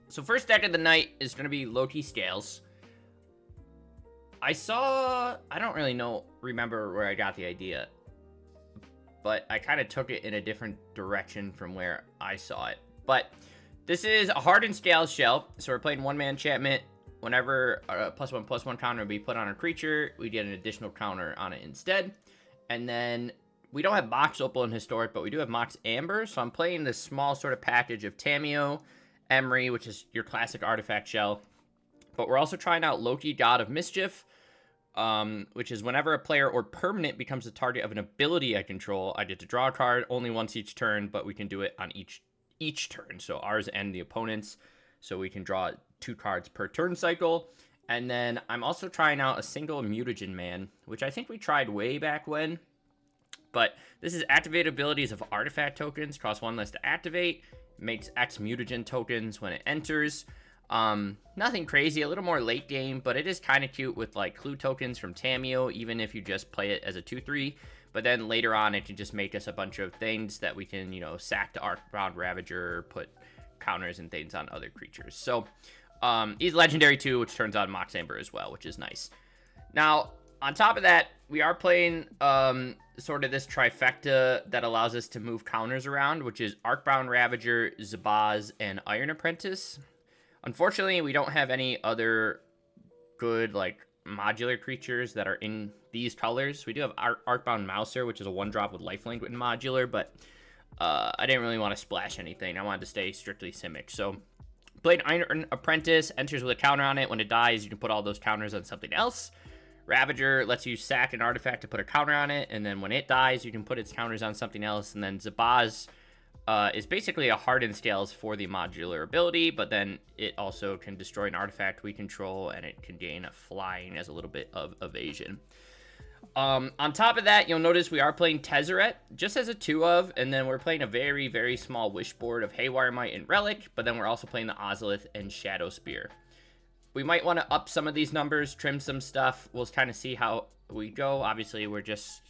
So first deck of the night is going to be Loki Scales. I don't really remember where I got the idea, but I kind of took it in a different direction from where I saw it. But this is a Hardened Scales shell, so we're playing one-man enchantment. Whenever a +1/+1 counter would be put on a creature, we get an additional counter on it instead. And then we don't have Mox Opal in Historic, but we do have Mox Amber, so I'm playing this small sort of package of Tamiyo, Emery, which is your classic artifact shell. But we're also trying out Loki, God of Mischief, which is whenever a player or permanent becomes the target of an ability I control, I get to draw a card only once each turn, but we can do it on each turn. So ours and the opponent's, so we can draw 2 cards per turn cycle. And then I'm also trying out a single Mutagen Man, which I think we tried way back when. But this is activate abilities of artifact tokens, cost 1 less to activate, makes X mutagen tokens when it enters. Nothing crazy, a little more late game, but it is kind of cute with like clue tokens from Tamiyo, even if you just play it as a 2/3. But then later on, it can just make us a bunch of things that we can, sack to Arcbound Ravager, put counters and things on other creatures. So he's legendary too, which turns on Mox Amber as well, which is nice. Now, on top of that, we are playing sort of this trifecta that allows us to move counters around, which is Arcbound Ravager, Zabaz, and Iron Apprentice. Unfortunately, we don't have any other good, like, modular creatures that are in these colors. We do have Arcbound Mouser, which is a 1-drop with lifelink in modular, but I didn't really want to splash anything. I wanted to stay strictly Simic. So, played Iron Apprentice, enters with a counter on it. When it dies, you can put all those counters on something else. Ravager lets you sack an artifact to put a counter on it, and then when it dies, you can put its counters on something else. And then Zabaz is basically a Hardened Scales for the modular ability, but then it also can destroy an artifact we control, and it can gain a flying as a little bit of evasion. On top of that, you'll notice we are playing Tezzeret just as a 2-of, and then we're playing a very, very small wish board of Haywire Might and Relic, but then we're also playing the Ozolith and Shadow Spear. We might want to up some of these numbers, trim some stuff. We'll kind of see how we go. Obviously, we're just,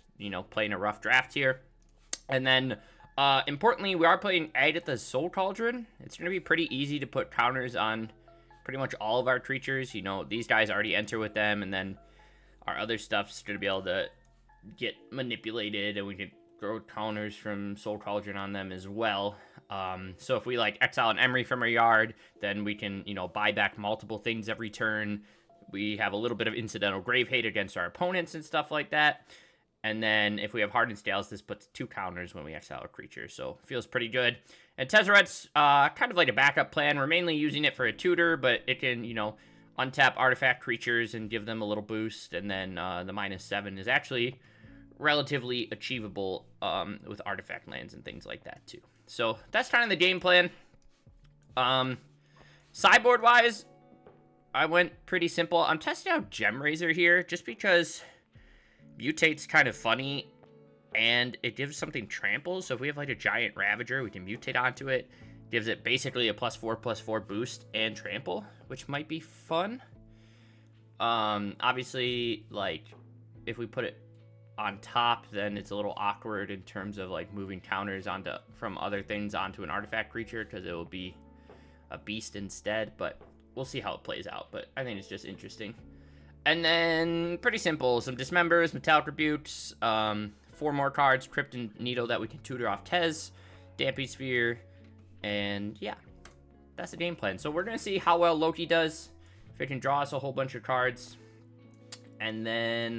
playing a rough draft here. And then, importantly, we are playing Agatha's Soul Cauldron. It's going to be pretty easy to put counters on pretty much all of our creatures. These guys already enter with them, and then our other stuff's going to be able to get manipulated, and we can throw counters from Soul Cauldron on them as well. So if we exile an Emery from our yard, then we can, buy back multiple things every turn. We have a little bit of incidental grave hate against our opponents and stuff like that. And then if we have Hardened Scales, this puts 2 counters when we exile a creature. So feels pretty good. And Tezzeret's kind of like a backup plan. We're mainly using it for a tutor, but it can, untap artifact creatures and give them a little boost. And then the -7 is actually relatively achievable with artifact lands and things like that too. So that's kind of the game plan. Sideboard wise, I went pretty simple. I'm testing out Gem Razor here just because Mutate's kind of funny and it gives something trample. So if we have a giant Ravager, we can mutate onto it. Gives it basically a +4/+4 boost and trample, which might be fun. Obviously, if we put it on top, then it's a little awkward in terms of moving counters from other things onto an artifact creature, because it will be a beast instead, but we'll see how it plays out. But I think it's just interesting. And then pretty simple, some Dismembers, Metallic Rebukes, 4 more cards, Crypt and Needle that we can tutor off Tez, Damping Sphere, and yeah, that's the game plan. So we're gonna see how well Loki does, if it can draw us a whole bunch of cards, and then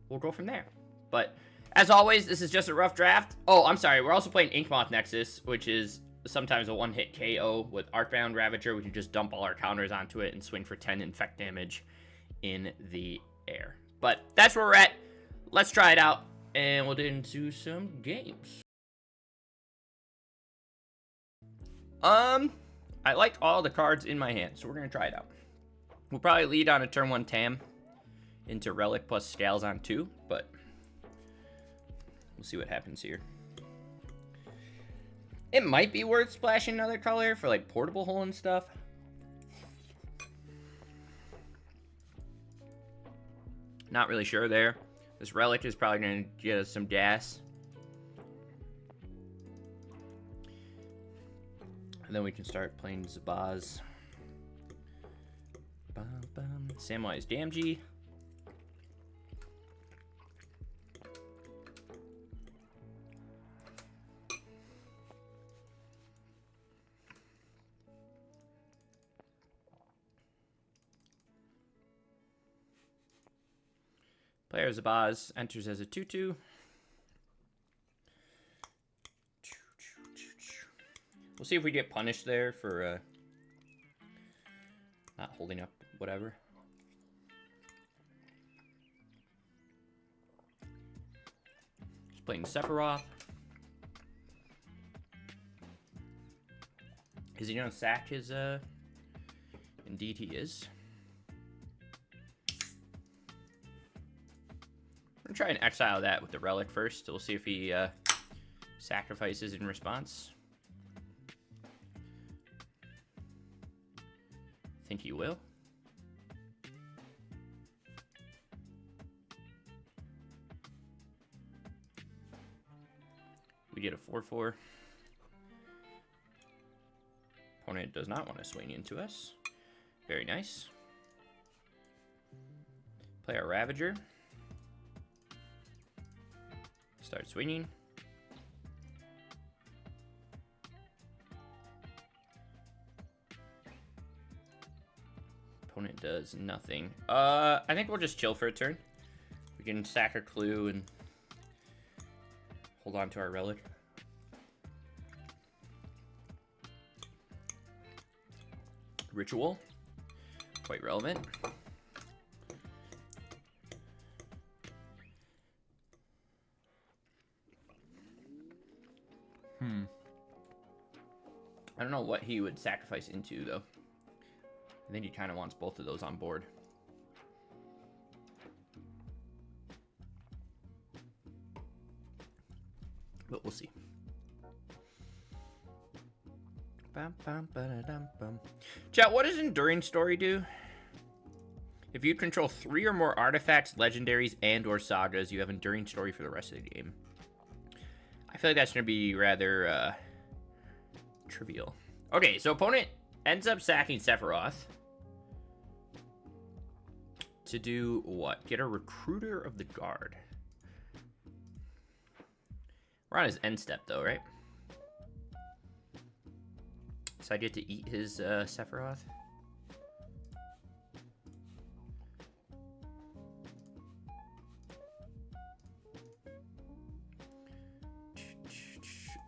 we'll go from there. But as always, this is just a rough draft. Oh, I'm sorry. We're also playing Inkmoth Nexus, which is sometimes a 1-hit KO with Arcbound Ravager. We can just dump all our counters onto it and swing for 10 infect damage in the air. But that's where we're at. Let's try it out, and we'll get into some games. I liked all the cards in my hand, so we're going to try it out. We'll probably lead on a turn 1 Tam into Relic plus Scales on 2, but we'll see what happens here. It might be worth splashing another color for Portable Hole and stuff. Not really sure there. This Relic is probably going to get us some gas. And then we can start playing Zabaz. Samwise Gamgee. Player Zabaz enters as a 2/2. We'll see if we get punished there for not holding up whatever. He's playing Sephiroth. Is he gonna sack his Indeed he is. I'm gonna try and exile that with the relic first. We'll see if he sacrifices in response. I think he will. We get a 4/4. Opponent does not want to swing into us. Very nice. Play our Ravager. Start swinging. Opponent does nothing. I think we'll just chill for a turn. We can sack our clue and hold on to our relic. Ritual. Quite relevant. I don't know what he would sacrifice into, though. I think he kind of wants both of those on board. But we'll see. Chat, what does Enduring Story do? If you control 3 or more artifacts, legendaries, and or sagas, you have Enduring Story for the rest of the game. I feel like that's going to be rather trivial. Okay, so opponent ends up sacking Sephiroth. To do what? Get a Recruiter of the Guard. We're on his end step, though, right? So I get to eat his Sephiroth.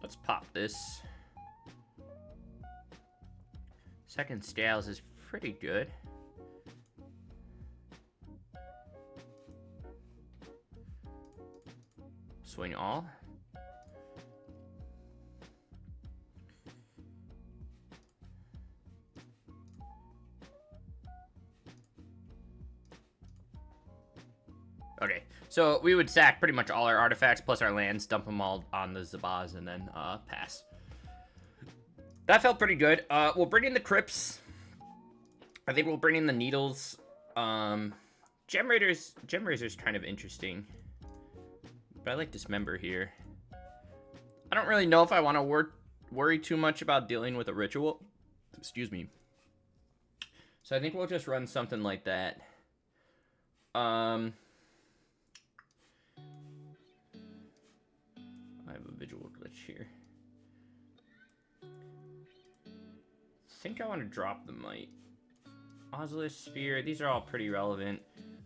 Let's pop this. Second Scales is pretty good. Swing all. Okay, so we would sack pretty much all our artifacts plus our lands, dump them all on the Zabaz, and then pass. That felt pretty good. We'll bring in the Crypts. I think we'll bring in the Needles. Gem Razor's kind of interesting. But I like Dismember here. I don't really know if I want to worry too much about dealing with a Ritual. Excuse me. So I think we'll just run something like that. I have a visual glitch here. I think I want to drop the Might. Ozilus, Spear, these are all pretty relevant.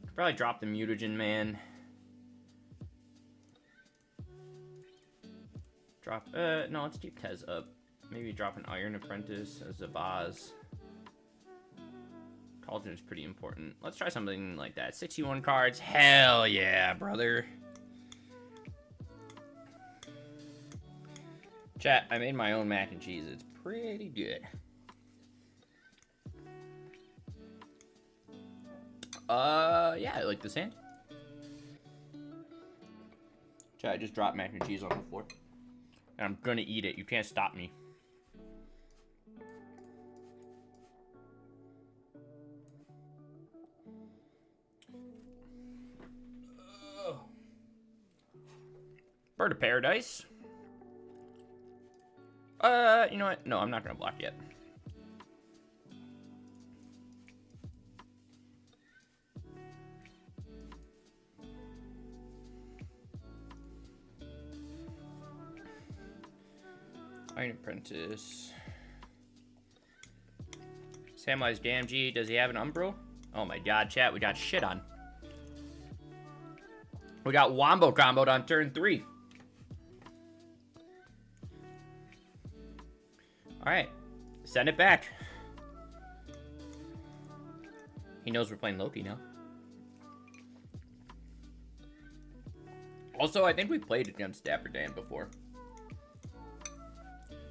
Could probably drop the Mutagen Man. Drop, no, let's keep Tez up. Maybe drop an Iron Apprentice as a Zabaz. Cauldron is pretty important. Let's try something like that. 61 cards. Hell yeah, brother. Chat, I made my own mac and cheese. It's pretty good. Yeah, I like this hand. Chat, I just dropped mac and cheese on the floor. And I'm gonna eat it. You can't stop me. Bird of Paradise. You know what? No, I'm not gonna block yet. Iron Apprentice. Samwise Gamgee. Does he have an Umbro? Oh my god, chat, we got shit on. We got Wombo comboed on turn 3. Alright. Send it back. He knows we're playing Loki now. Also, I think we played against Dapper Dan before.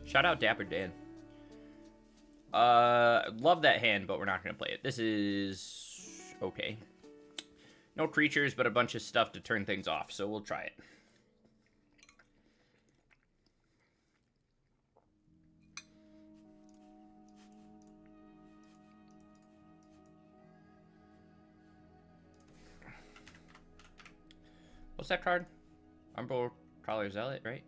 Shout out Dapper Dan. Love that hand, but we're not going to play it. This is okay. No creatures, but a bunch of stuff to turn things off, so we'll try it. What's that card? Umbro Crawler Zealot, right?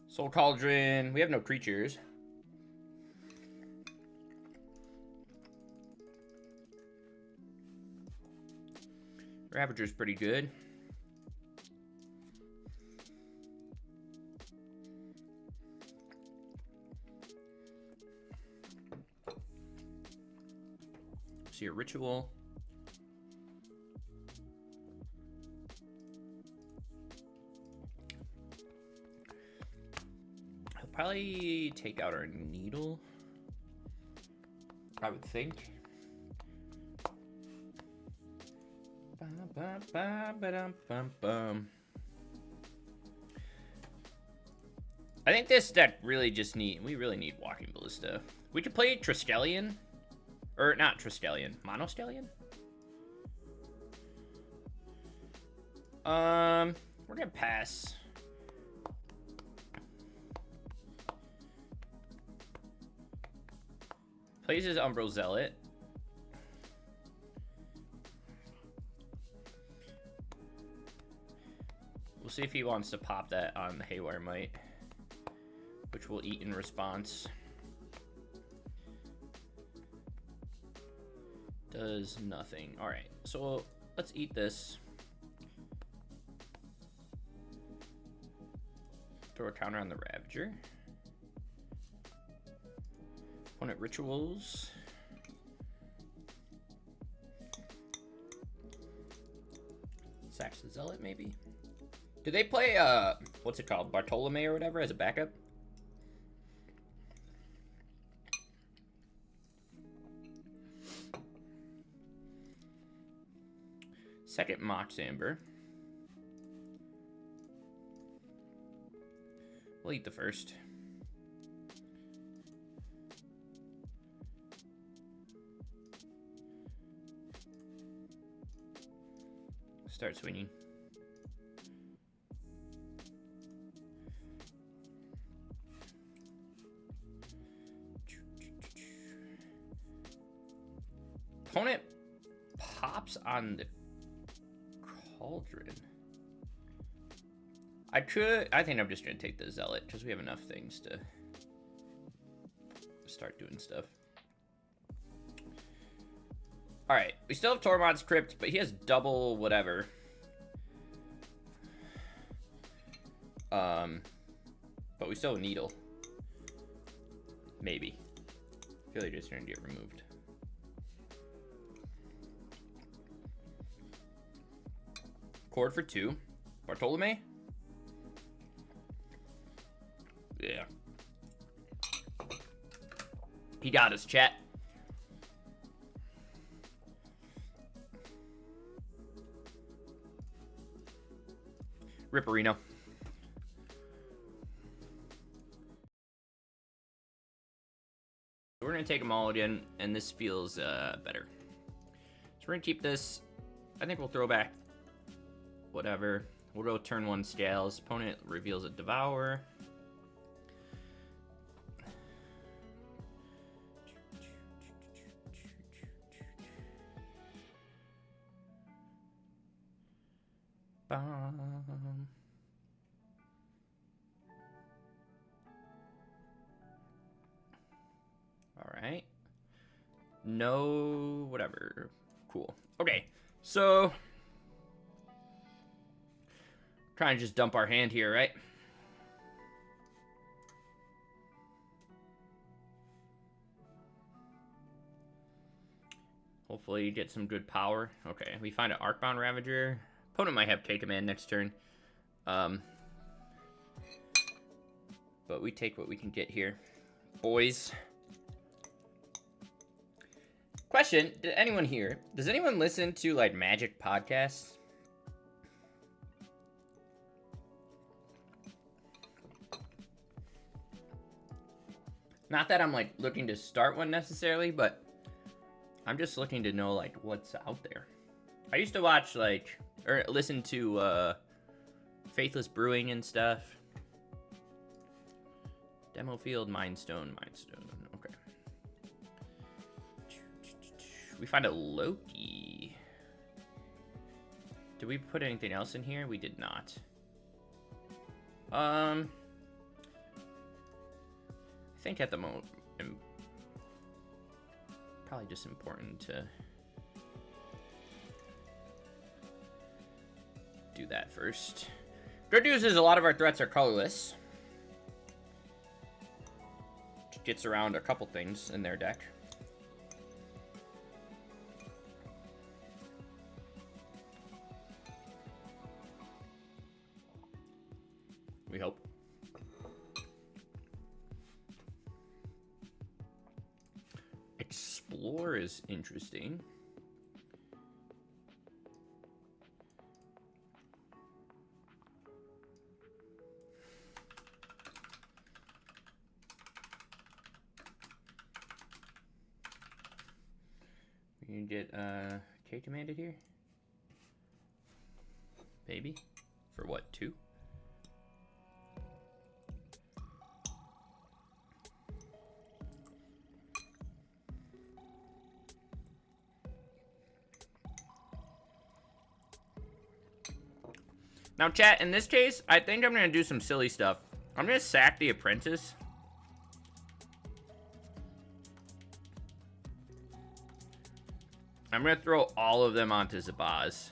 Soul Cauldron. We have no creatures. Ravager's pretty good. See a ritual. He'll probably take out our needle, I would think. I think this deck really just we really need Walking Ballista. We could play Triskelion. Or not Triskelion, Monoskelion? We're gonna pass. Plays his Umbro Zealot. We'll see if he wants to pop that on the Haywire Might, which we'll eat in response. Does nothing. Alright, so let's eat this. Throw a counter on the Ravager. Opponent Rituals. Sax the Zealot, maybe? Did they play, what's it called? Bartolome or whatever as a backup? Second Mox Amber. We'll eat the first. Start swinging. Opponent pops on the Cauldron. I think I'm just gonna take the Zealot because we have enough things to start doing stuff. Alright, we still have Tormod's Crypt, but he has double whatever. But we still have Needle. Maybe. I feel like it's gonna get removed. Cord for 2. Bartolome? Yeah. He got us, chat. Ripperino. We're gonna take them all again, and this feels better. So we're gonna keep this. I think we'll throw back whatever. We'll go turn 1 Scales. Opponent reveals a Devour. Bum. All right. No, whatever. Cool. Okay, so trying to just dump our hand here, right? Hopefully you get some good power. Okay, we find an Arcbound Ravager. Opponent might have Take Command next turn. But we take what we can get here. Boys. Question, did anyone here, does anyone listen to, like, Magic podcasts? Not that I'm, like, looking to start one necessarily, but I'm just looking to know, like, what's out there. I used to watch, like, or listen to, Faithless Brewing and stuff. Demo Field, Mindstone. Okay. We find a Loki. Did we put anything else in here? We did not. I think at the moment, probably just important to do that first. Good news is a lot of our threats are colorless. Which gets around a couple things in their deck. We hope. Explore is interesting. We can get K commanded here. Maybe. For what, 2? Now, chat, in this case, I think I'm going to do some silly stuff. I'm going to sack the Apprentice. I'm going to throw all of them onto Zabaz.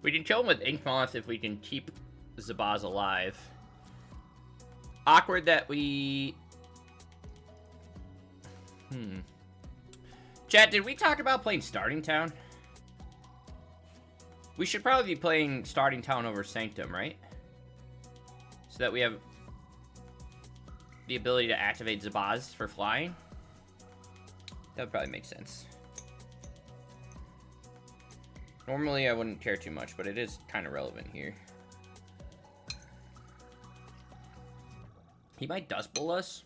We can kill him with Ink Moth if we can keep Zabaz alive. Awkward that we... Chat, did we talk about playing Starting Town? We should probably be playing Starting Town over Sanctum, right? So that we have the ability to activate Zabaz for flying. That would probably make sense. Normally, I wouldn't care too much, but it is kind of relevant here. He might Dust Bowl us.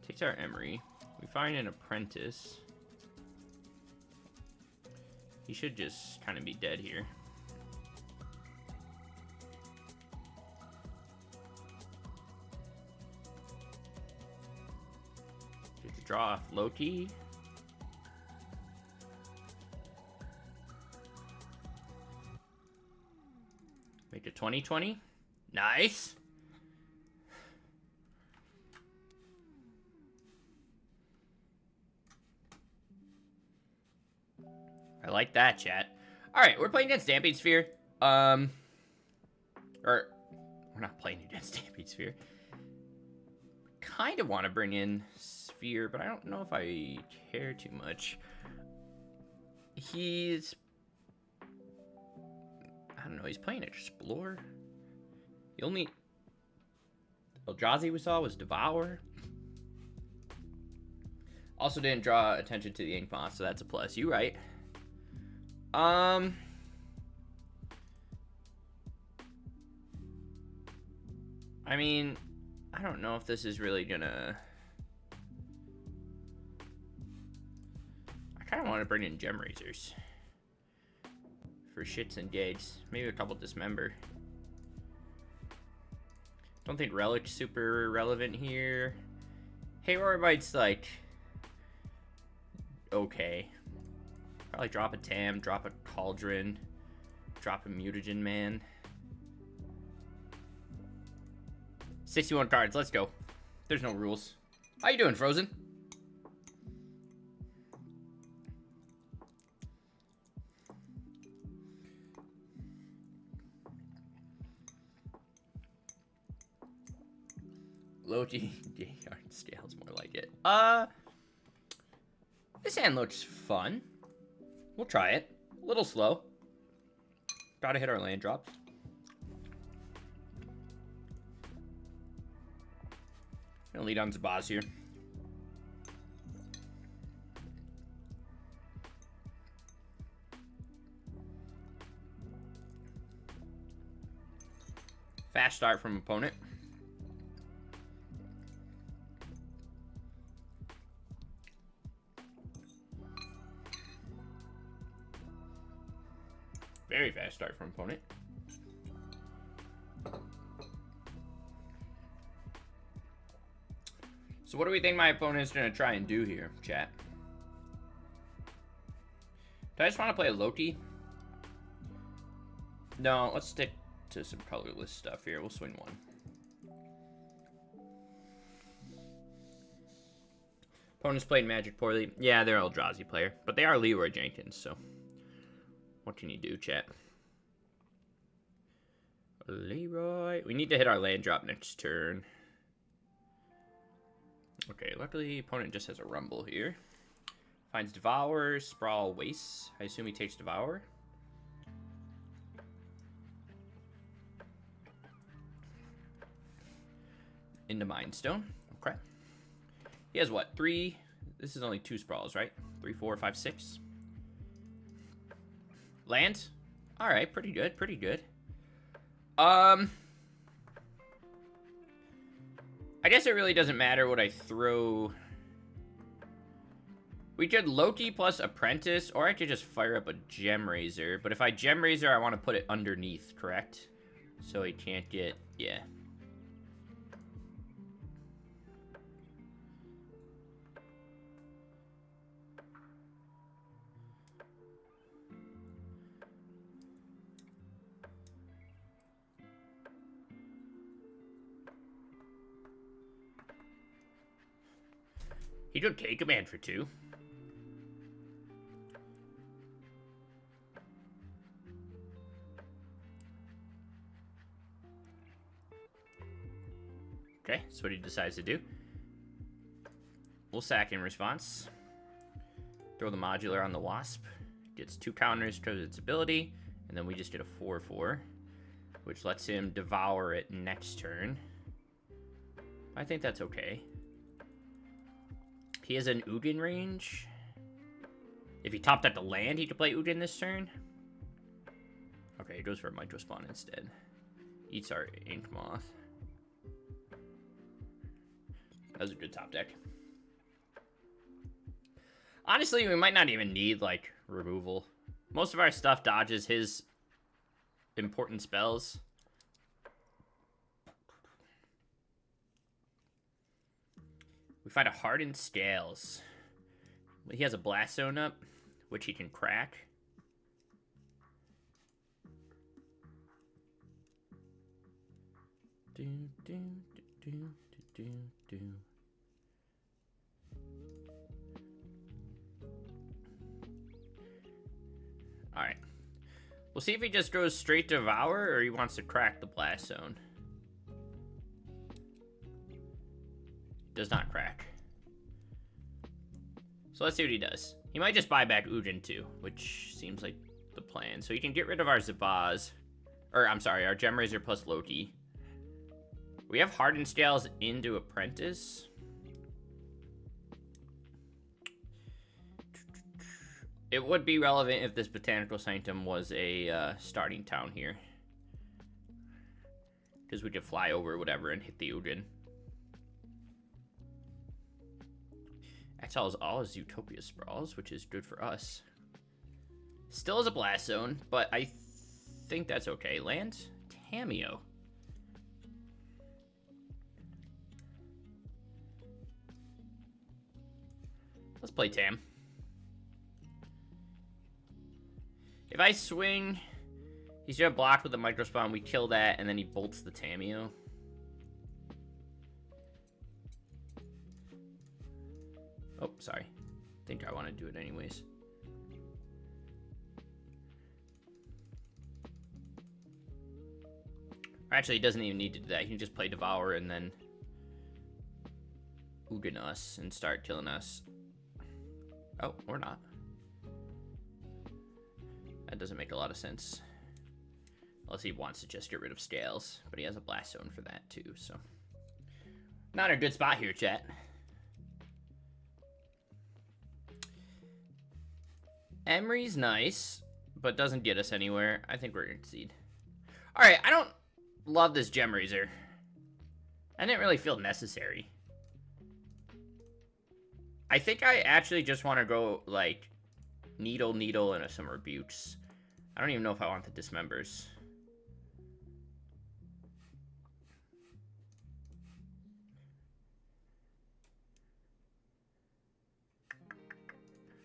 Takes our Emery. We find an Apprentice. He should just kind of be dead here. Get to draw off Loki. Make it 2020. Nice. I like that, chat. Alright, we're playing against Stampede Sphere. Or, we're not playing against Stampede Sphere. Kind of want to bring in Sphere, but I don't know if I care too much. He's... I don't know, he's playing Explore. The only... Eldrazi we saw was Devour. Also didn't draw attention to the ink moth, so that's a plus. You right. I mean, I don't know if this is really gonna... I kind of want to bring in Gem Razors. For shits and gigs. Maybe a couple Dismember. Don't think Relic's super relevant here. Hayward Bite's like... okay. Probably drop a Tam, drop a Cauldron, drop a Mutagen Man. 61 cards, let's go. There's no rules. How you doing, Frozen? Loki, Hardened Scales, more like it. This hand looks fun. We'll try it. A little slow. Gotta hit our land drops. Gonna lead on to boss here. Fast start from opponent. Very fast start from opponent. So what do we think my opponent's going to try and do here, chat? Do I just want to play a Loki? No, let's stick to some colorless stuff here. We'll swing one. Opponents played Magic poorly. Yeah, they're Eldrazi player, but they are Leroy Jenkins, so... what can you do, chat? Leroy. We need to hit our land drop next turn. Okay, luckily, opponent just has a Rumble here. Finds Devour, Sprawl, Waste. I assume he takes Devour. Into Mind Stone. Okay. He has what? 3? This is only 2 Sprawls, right? 3, 4, 5, 6. Land? Alright, pretty good, pretty good. I guess it really doesn't matter what I throw. We could Loki plus Apprentice, or I could just fire up a Gem Razor. But if I Gem Razor, I want to put it underneath, correct? So he can't get... yeah. He could take command for 2. Okay, that's what he decides to do. We'll sack in response. Throw the modular on the Wasp. Gets 2 counters because of its ability. And then we just get a 4/4. Which lets him devour it next turn. I think that's okay. He has an Ugin range. If he topped at the land, he could play Ugin this turn. Okay, he goes for a Micro Spawn instead. Eats our Ink Moth. That was a good top deck. Honestly, we might not even need, like, removal. Most of our stuff dodges his important spells. We find a Hardened Scales. He has a Blast Zone up, which he can crack. Do, do, do, do, do, do. Alright. We'll see if he just goes straight to Devour or he wants to crack the Blast Zone. Does not crack. So let's see what he does. He might just buy back Ugin too, which seems like the plan. So he can get rid of our Zabaz. Or, I'm sorry, our Gem Razor plus Loki. We have Hardened Scales into Apprentice. It would be relevant if this Botanical Sanctum was a starting town here. Because we could fly over whatever and hit the Ugin. Exiles all his Utopia Sprawls, which is good for us. Still is a Blast Zone, but I think that's okay. Land? Tameo. Let's play Tam. If I swing, he's gonna block with the Microspawn, we kill that, and then he bolts the Tameo. Oh, sorry. I think I want to do it anyways. Actually, he doesn't even need to do that. He can just play Devour and then Ugin us and start killing us. Oh, or not. That doesn't make a lot of sense. Unless he wants to just get rid of Scales. But he has a Blast Zone for that too, so. Not a good spot here, chat. Emery's nice, but doesn't get us anywhere. I think we're gonna concede. Alright, I don't love this Gem Razor. I didn't really feel necessary. I think I actually just want to go, like, Needle, and some Rebukes. I don't even know if I want the Dismembers.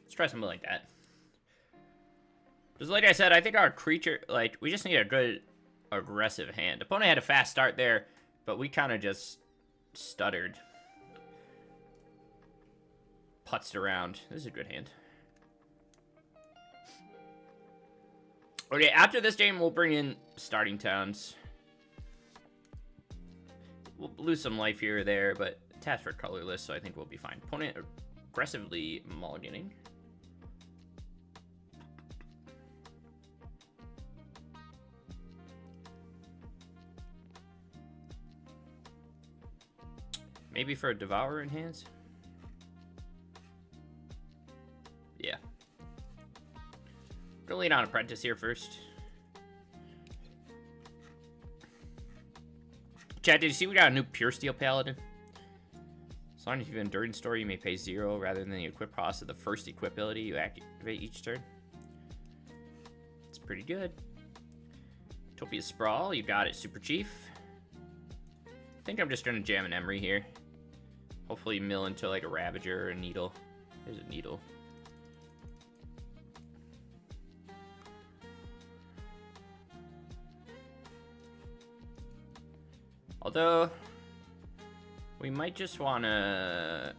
Let's try something like that. Because like I said, I think our creature, like, we just need a good aggressive hand. Opponent had a fast start there, but we kind of just stuttered. Putzed around. This is a good hand. Okay, after this game, we'll bring in starting towns. We'll lose some life here or there, but task for colorless, so I think we'll be fine. Opponent aggressively mulliganing. Maybe for a Devourer in hands? Yeah. Gonna lean on Apprentice here first. Chat, did you see we got a new Pure Steel Paladin? As long as you have Endurance Story, you may pay 0 rather than the equip cost of the first equip ability you activate each turn. It's pretty good. Utopia Sprawl, you got it, Super Chief. I think I'm just gonna jam an Emery here. Hopefully mill into like a Ravager or a Needle. There's a Needle. Although, we might just want to...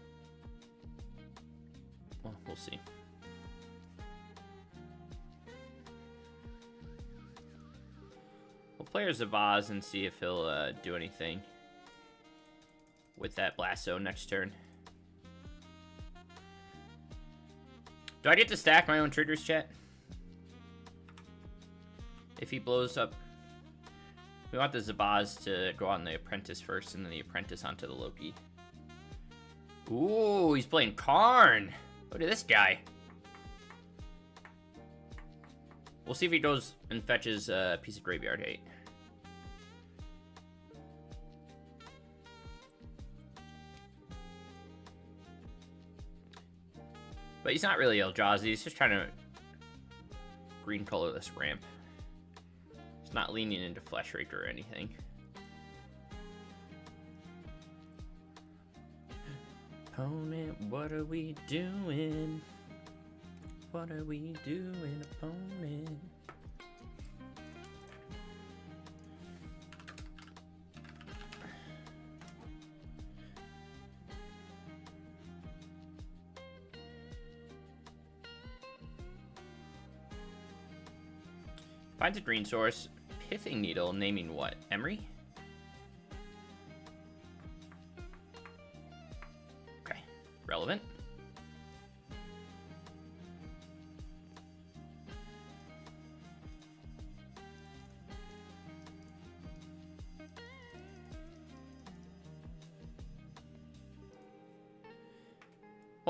Well, we'll see. We'll play our Zavaz and see if he'll do anything with that Blast Zone next turn. Do I get to stack my own triggers, chat? If he blows up... We want the Zabaz to go on the Apprentice first, and then the Apprentice onto the Loki. Ooh, he's playing Karn! Look at this guy. We'll see if he goes and fetches a piece of Graveyard Hate. But he's not really Eldrazi, he's just trying to green colorless ramp. He's not leaning into Flesh Raker or anything. Opponent, what are we doing? What are we doing, opponent? Finds a green source. Pithing Needle, naming what? Emery? Okay, relevant.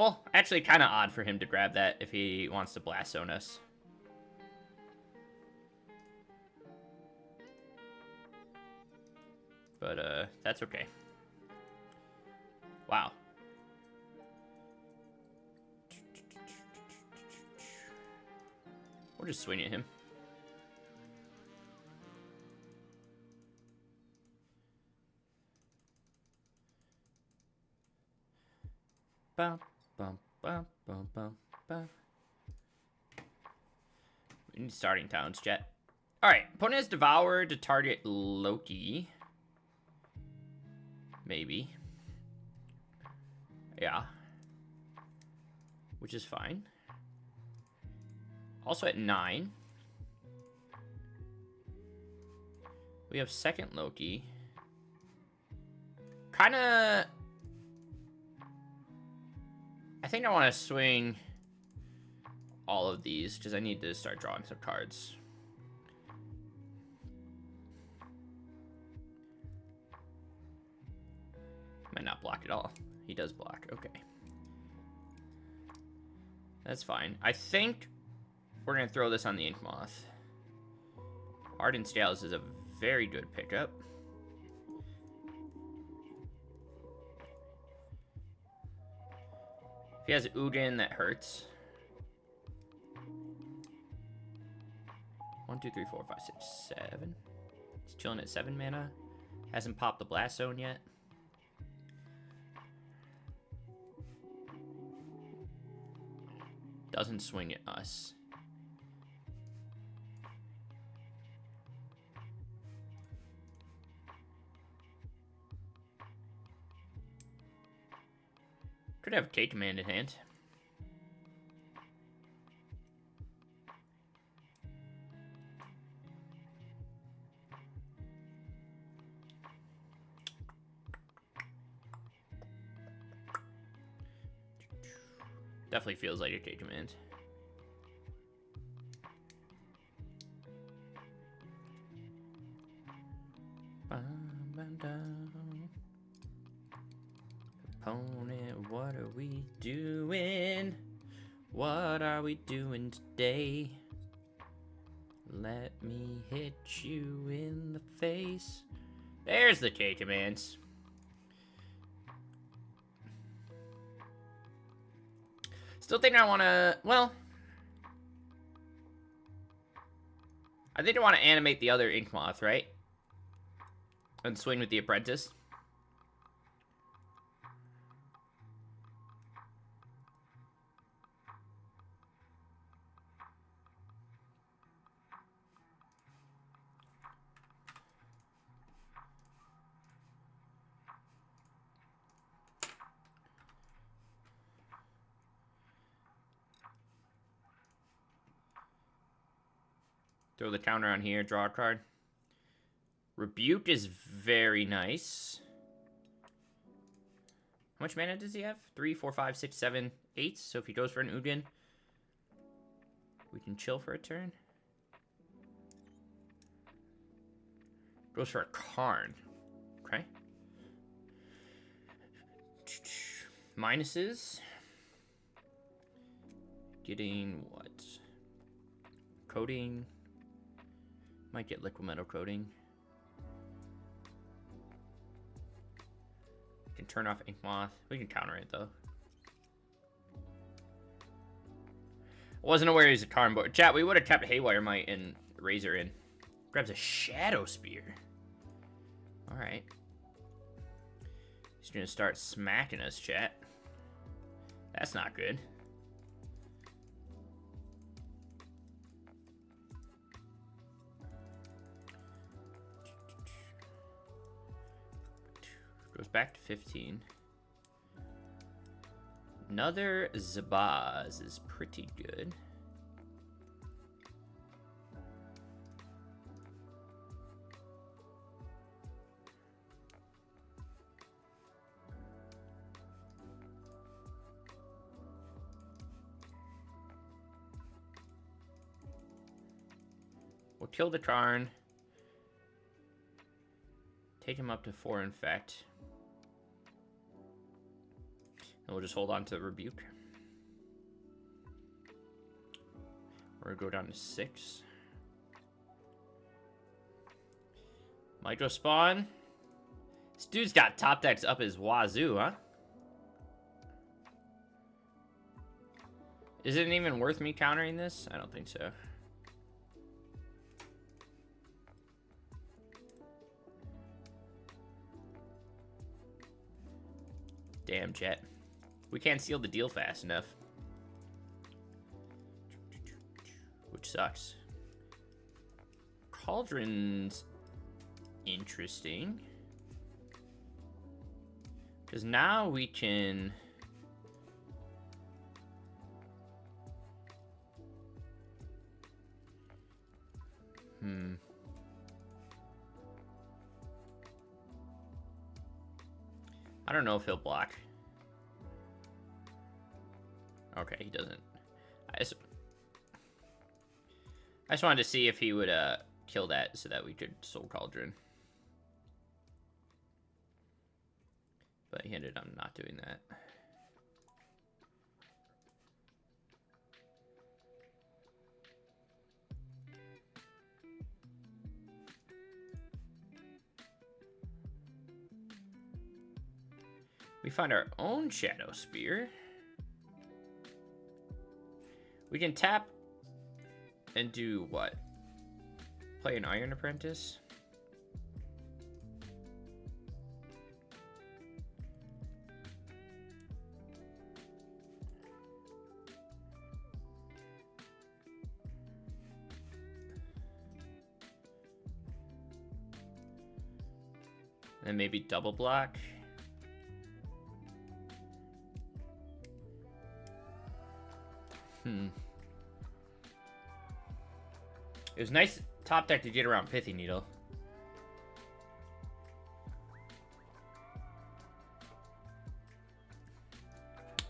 Well, actually kind of odd for him to grab that if he wants to blast zone us. But, that's okay. Wow. We'll just swing at him. Bum, bum, bum, bum, bum, bum. We need starting towns, chat. Alright, opponent has devoured to target Loki. Maybe. Yeah. Which is fine. Also at 9. We have second Loki. Kinda... I think I want to swing all of these, because I need to start drawing some cards. Might not block at all. He does block. Okay. That's fine. I think we're going to throw this on the Ink Moth. Hardened Scales is a very good pickup. If he has Ugin, that hurts. 1, 2, 3, 4, 5, 6, 7. He's chilling at 7 mana. Hasn't popped the Blast Zone yet. Doesn't swing at us. Could have K-Command in hand. Definitely feels like a K-Command. Opponent, what are we doing? What are we doing today? Let me hit you in the face. There's the K-Commands. Still think I want to, well, I think I want to animate the other Ink Moth, right? And swing with the Apprentice. Throw the counter on here, draw a card. Rebuke is very nice. How much mana does he have? 3, 4, 5, 6, 7, 8. So if he goes for an Ugin, we can chill for a turn. Goes for a Karn. Okay. Minuses. Getting what? Coating. Might get liquid metal coating. Can turn off Ink Moth. We can counter it though. Wasn't aware he's a Karn board. Chat, we would have kept Haywire Might and Razor in. Grabs a Shadow Spear. Alright. He's gonna start smacking us, chat. That's not good. Goes back to 15. Another Zabaz is pretty good. We'll kill the Karn. Take him up to 4 infect. we'll just hold on to Rebuke. We're gonna go down to 6. Micro Spawn. This dude's got top decks up his wazoo, huh? Is it even worth me countering this? I don't think so. Damn, chat. We can't seal the deal fast enough. Which sucks. Cauldron's interesting. Because now we can... I don't know if he'll block. Okay, he doesn't. I just wanted to see if he would kill that so that we could Soul Cauldron. But he ended up not doing that. We find our own Shadow Spear. We can tap and do what? Play an Iron Apprentice? And maybe double block. It was nice top deck to get around Pithy Needle.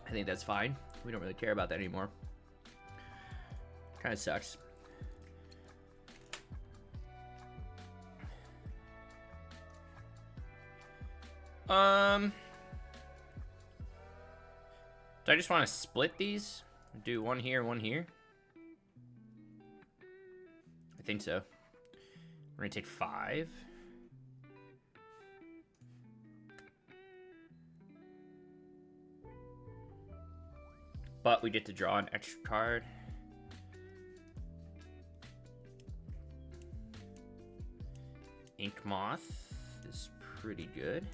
I think that's fine. We don't really care about that anymore. Kind of sucks. Do I just want to split these? Do one here, one here? I think so. We're gonna take 5. But we get to draw an extra card. Ink Moth is pretty good.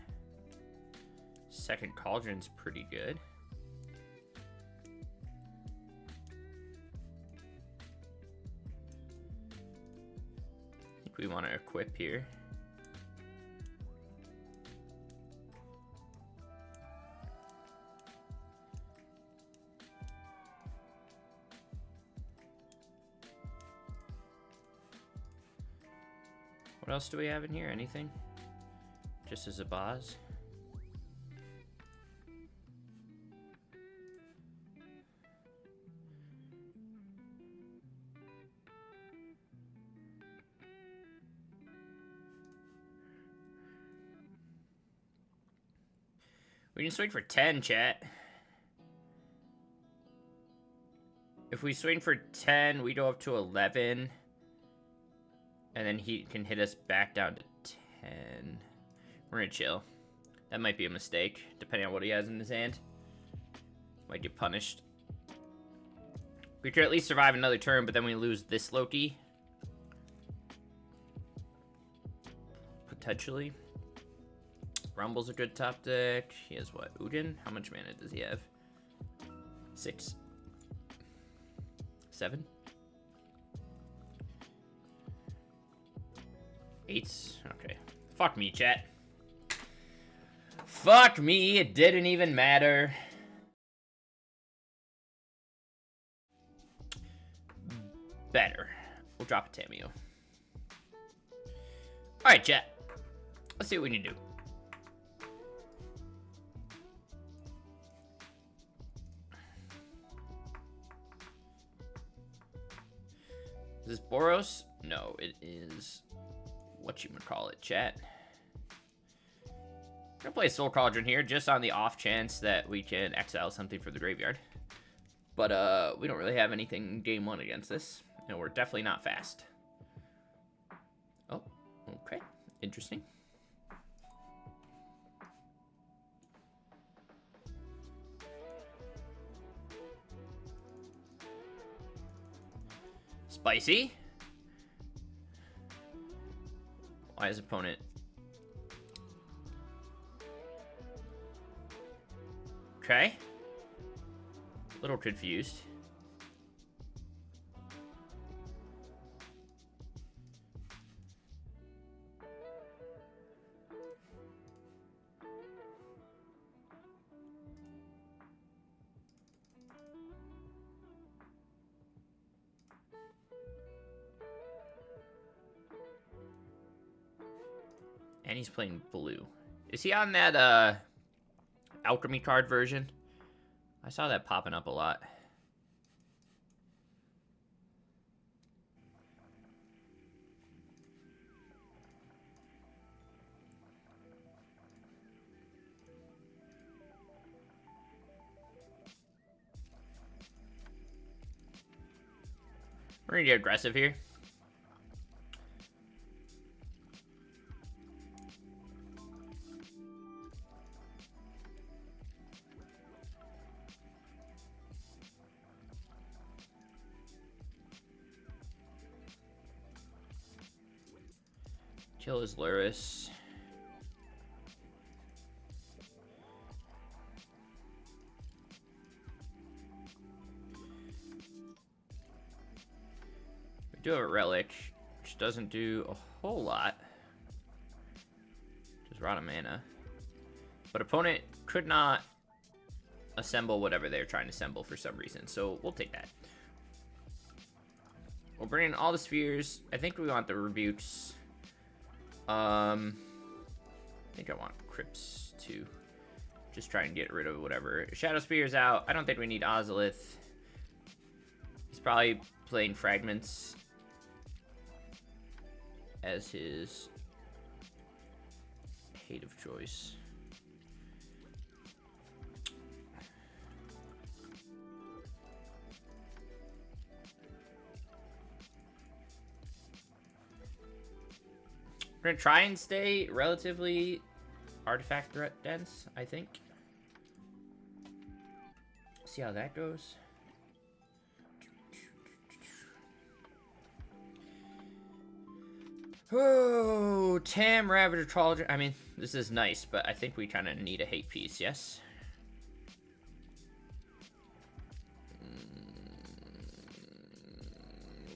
Second Cauldron's pretty good. I think we want to equip here. What else do we have in here? Anything? Just as a boss? We can swing for 10, chat. If we swing for 10, we go up to 11. And then he can hit us back down to 10. We're gonna chill. That might be a mistake, depending on what he has in his hand. Might get punished. We could at least survive another turn, but then we lose this Loki. Potentially. Rumble's a good top deck. He has what? Ugin? How much mana does he have? 6. 7? 8s? Okay. Fuck me, chat. Fuck me, it didn't even matter. Better. We'll drop a Tameo. Alright, chat. Let's see what we can do. Is this Boros? No, it is... what you would call it, chat. gonna play Soul Cauldron here, just on the off chance that we can exile something for the graveyard. But we don't really have anything game 1 against this. And we're definitely not fast. Oh, okay. Interesting. Spicy. Why is opponent? Okay. A little confused. And he's playing blue. Is he on that alchemy card version? I saw that popping up a lot. We're gonna get aggressive here. Kill his Luris. We do have a relic, which doesn't do a whole lot. Just rot of mana. But opponent could not assemble whatever they're trying to assemble for some reason, so we'll take that. We'll bring in all the spheres. I think we want the rebukes. I think I want Crypts too. Just try and get rid of whatever. Shadow Spear's out. I don't think we need Ozolith. He's probably playing Fragments as his hate of choice. We're gonna try and stay relatively artifact threat dense, I think. See how that goes. Oh, Tam, Ravager, Troll. I mean, this is nice, but I think we kind of need a hate piece, yes?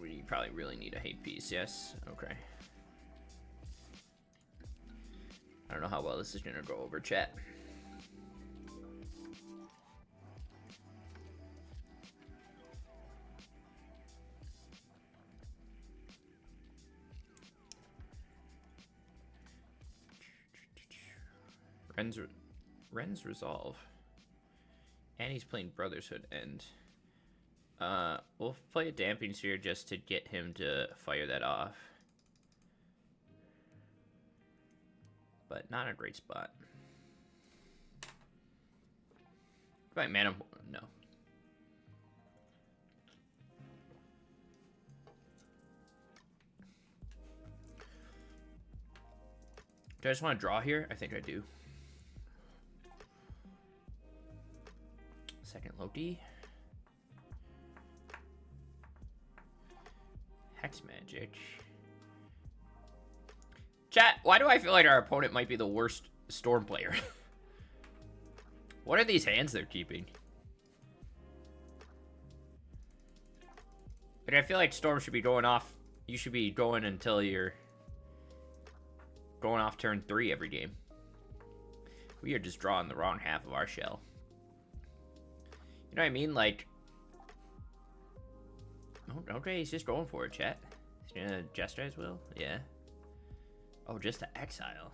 We probably really need a hate piece, yes? Okay. I don't know how well this is gonna go over chat. Ren's Resolve. And he's playing Brotherhood End. We'll play a Damping Sphere just to get him to fire that off. But not a great spot. Right, mana, no. Do I just want to draw here? I think I do. Second Loki. Hex Magic. Chat, why do I feel like our opponent might be the worst Storm player? What are these hands they're keeping? Like, I feel like Storm should be going off. You should be going until you're going off turn 3 every game. We are just drawing the wrong half of our shell. You know what I mean? Like, oh, okay, he's just going for it, chat. He's gonna gesture his will? Yeah. Oh, just to exile.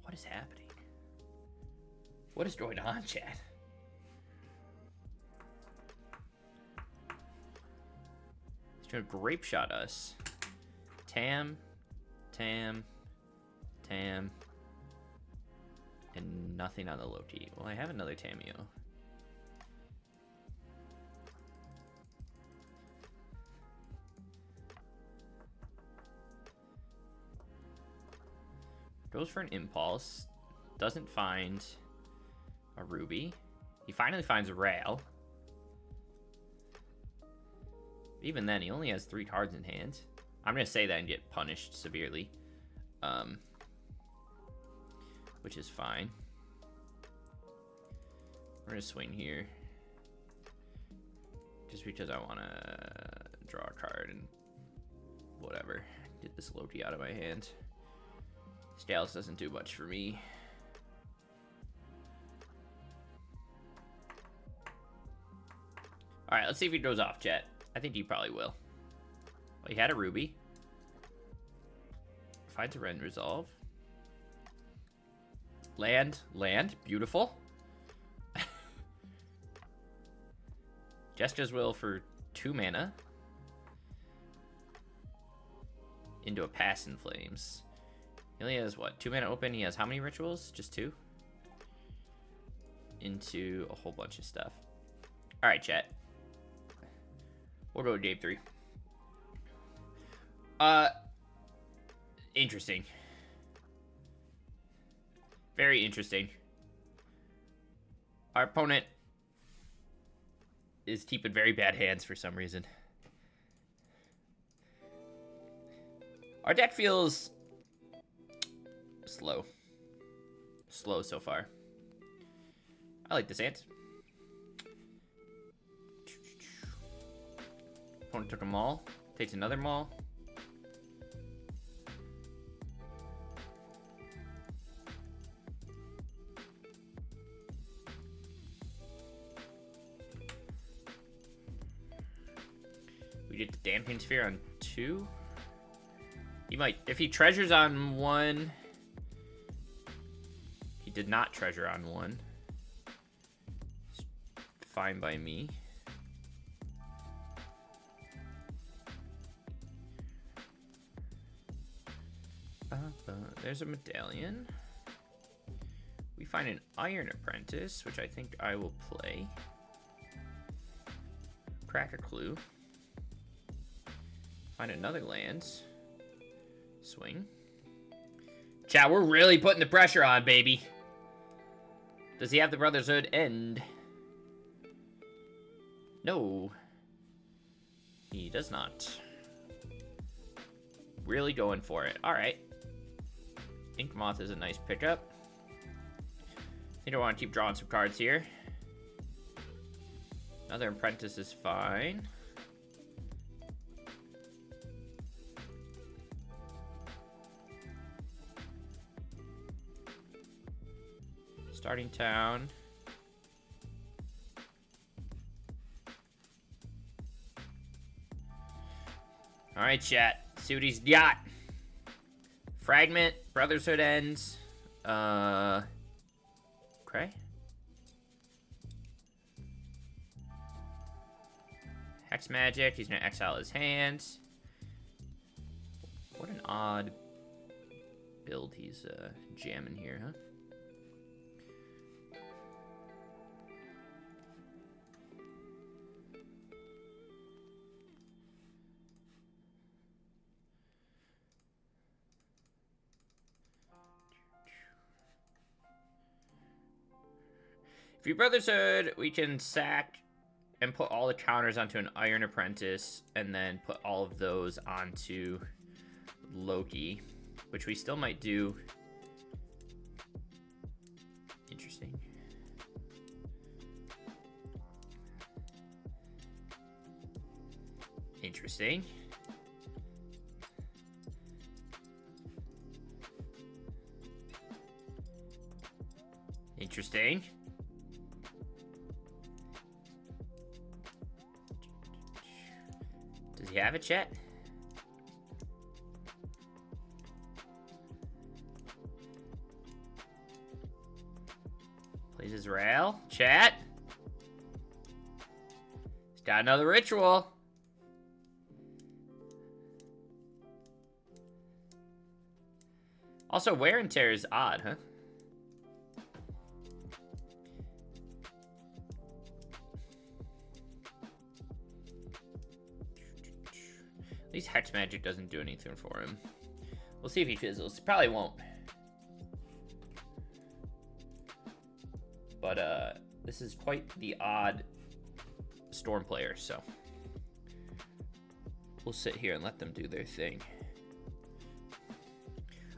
What is happening? What is going on, chat? He's gonna grape shot us. Tam. Tam. And nothing on the Loki. Well, I have another Tameo. Goes for an impulse. Doesn't find a ruby. He finally finds a rail. Even then, he only has 3 cards in hand. I'm going to say that and get punished severely. Which is fine. We're going to swing here. Just because I want to draw a card and whatever. Get this Loki out of my hand. Scales doesn't do much for me. Alright, let's see if he goes off, chat. I think he probably will. Well, he had a ruby. Finds a Ren resolve. Land. Beautiful. Jeska's Will for 2 mana. Into a Pass in Flames. He only has, what, 2 mana open? He has how many rituals? Just 2? Into a whole bunch of stuff. Alright, chat. We'll go to game 3. Interesting. Very interesting. Our opponent is keeping very bad hands for some reason. Our deck feels slow. Slow so far. I like this ant. Opponent took a maul. Takes another maul. We get the Damping Sphere on 2. He might, if he treasures on 1. He did not treasure on 1. It's fine by me. There's a medallion. We find an Iron Apprentice, which I think I will play. Crack a clue. Find another land. Swing. Chat, we're really putting the pressure on, baby. Does he have the Brotherhood End? No. He does not. Really going for it. Alright. Ink Moth is a nice pickup. I think I want to keep drawing some cards here. Another Apprentice is fine. Starting town. Alright, chat. See what he's got. Fragment, Brotherhood Ends. Okay. Hex Magic. He's gonna exile his hands. What an odd build he's jamming here, huh? If your Brotherhood, we can sack and put all the counters onto an Iron Apprentice, and then put all of those onto Loki, which we still might do. Interesting. Interesting. Interesting. Does he have it, chat? Plays his rail. Chat. He's got another ritual. Also, wear and tear is odd, huh? At least Hex Magic doesn't do anything for him. We'll see if he fizzles. He probably won't. But, this is quite the odd Storm player, so we'll sit here and let them do their thing.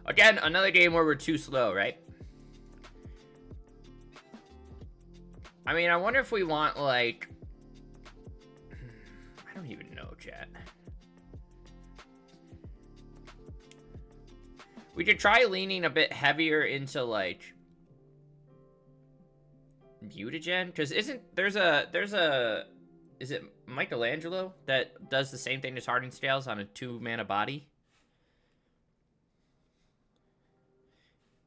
Again, another game where we're too slow, right? I mean, I wonder if we want, like... I don't even know, chat. We could try leaning a bit heavier into, like... mutagen? Because there's a... Is it Michelangelo that does the same thing as Hardened Scales on a 2-mana body?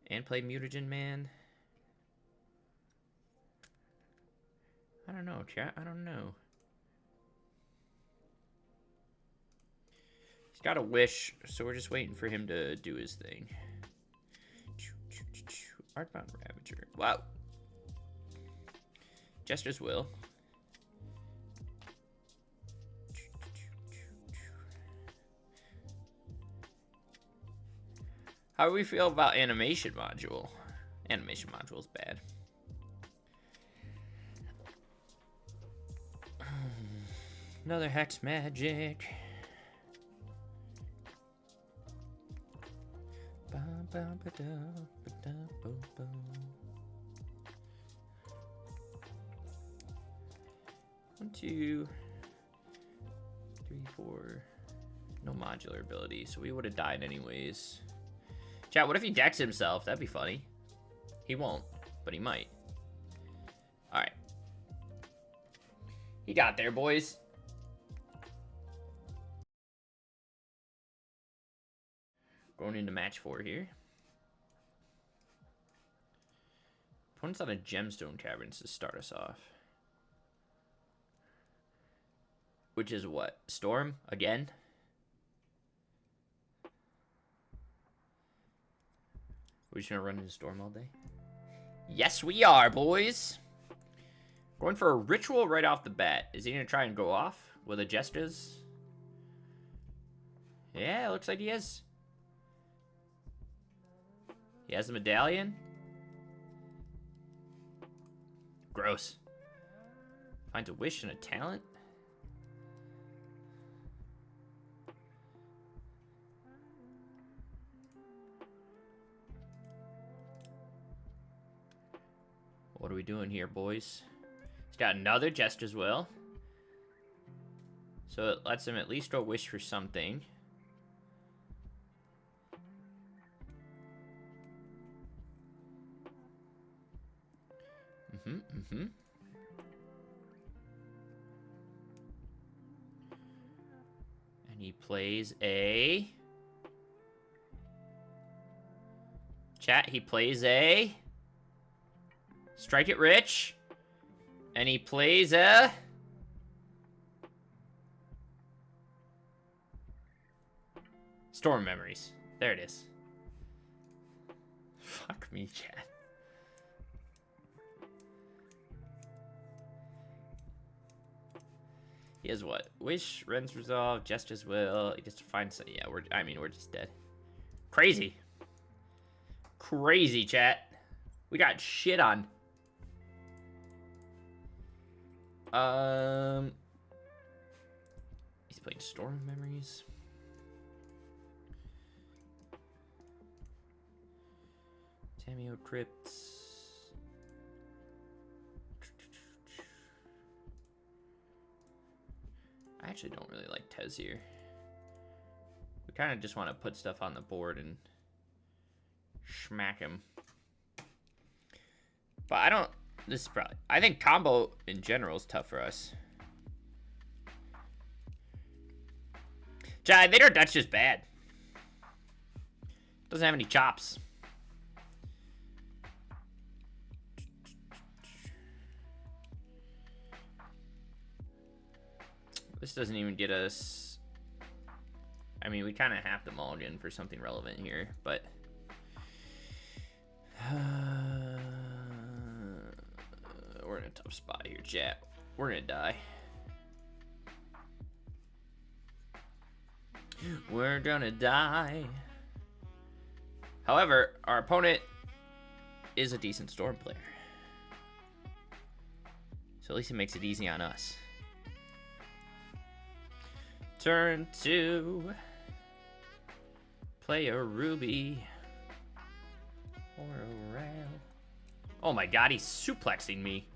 And play Mutagen Man? I don't know, chat. I don't know. He's got a wish, so we're just waiting for him to do his thing. Artbound Ravager. Wow. Jester's Will. How do we feel about animation module? Animation module's bad. Another Hex Magic. One, two, three, four. No modular ability, so we would have died anyways. Chat, what if he decks himself? That'd be funny. He won't, but he might. Alright. He got there, boys. Going into match 4 here. Opponent's on a Gemstone Caverns to start us off. Which is what? Storm? Again? We're just gonna run into Storm all day? Yes, we are, boys! Going for a Ritual right off the bat. Is he gonna try and go off with a Jesters? Yeah, looks like he is. He has a Medallion. Gross. Finds a Wish and a Talent. What are we doing here, boys? He's got another Jester's Will. So it lets him at least go wish for something. And he plays a... Chat, he plays a... Strike It Rich. And he plays a... Storm Memories. There it is. Fuck me, chat. He has what? Wish, Ren's Resolve, Jester's Will. He gets to find some... Yeah, we're just dead. Crazy. Crazy, chat. We got shit on. He's playing Storm Memories. Tameo Crypts. I actually don't really like Tez here. We kind of just want to put stuff on the board and smack him. But I don't... This is probably... I think combo in general is tough for us. I think our Dutch is bad. Doesn't have any chops. This doesn't even get us... I mean, we kind of have to mulligan for something relevant here, but... spot here, chat. We're gonna die. We're gonna die. However, our opponent is a decent Storm player. So at least it makes it easy on us. Turn 2. Play a Ruby. Or a Rail. Oh my god, he's suplexing me.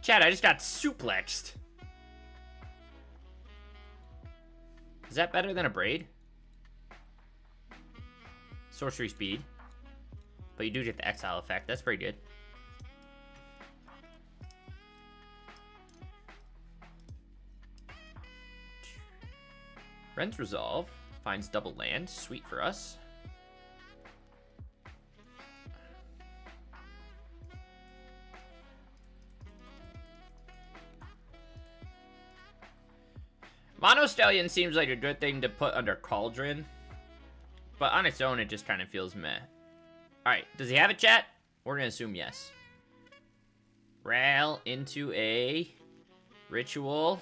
Chad, I just got suplexed. Is that better than a Braid? Sorcery speed. But you do get the exile effect. That's pretty good. Ren's Resolve finds double land. Sweet for us. Mono Stallion seems like a good thing to put under Cauldron. But on its own, it just kind of feels meh. Alright, does he have a chat? We're going to assume yes. Rail into a Ritual.